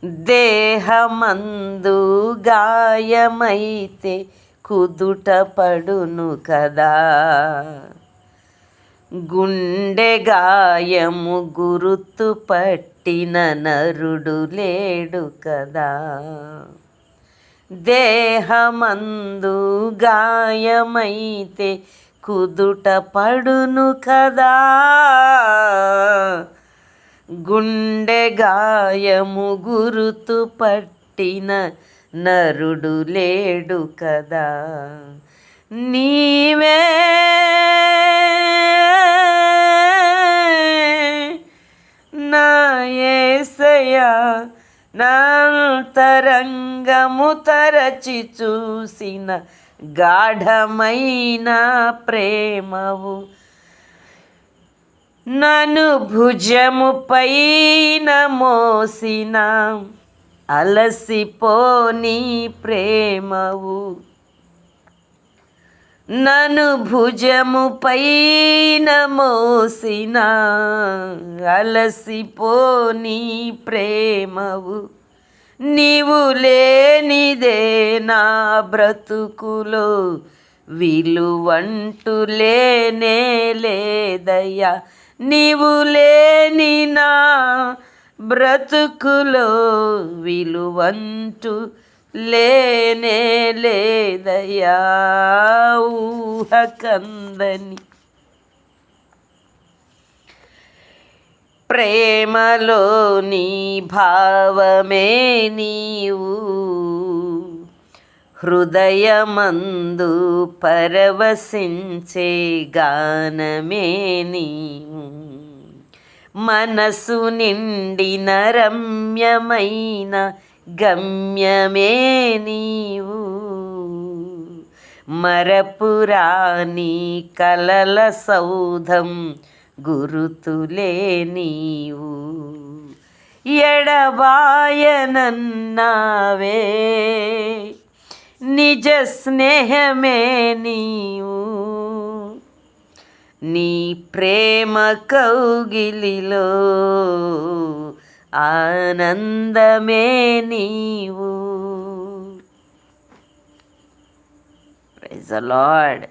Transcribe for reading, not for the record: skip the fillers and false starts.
దేహమందు గాయమైతే కుదుట పడును కదా, గుండె గాయము గురుతు పట్టిన నరుడు లేడు కదా. దేహమందు గాయమైతే కుదుట పడును కదా, గుండె గాయము గురుతు పట్టిన నరుడు లేడు కదా. నీవే నా యేసయ్యా, నా అంతరంగము తరచి చూసిన గాఢమైన ప్రేమవు, నన్ను భుజము పైన మోసిన అలసిపోని ప్రేమవు, నన్ను భుజము పైన మోసిన అలసిపోని ప్రేమవు, నీవు లేనిదే నా బ్రతుకులో విలువంటూ లేనే లేదయ్యా. నీవు లేని నా బ్రతుకులో విలువంటూ లేనే లేదయ్యా. ఊహకందని ప్రేమలోని భావమే నీవు, హృదయమందు పరవశించే గానమే నీవు, మనసు నిండిన రమ్యమైన గమ్యమే నీవు, మరపురాని కలల సౌధం గురుతులే నీవు, ఎడబాయనన్నావే నిజ స్నేహమే నీవు, నీ ప్రేమ కౌగిలిలో ఆనందమే నీవు. Praise the lord.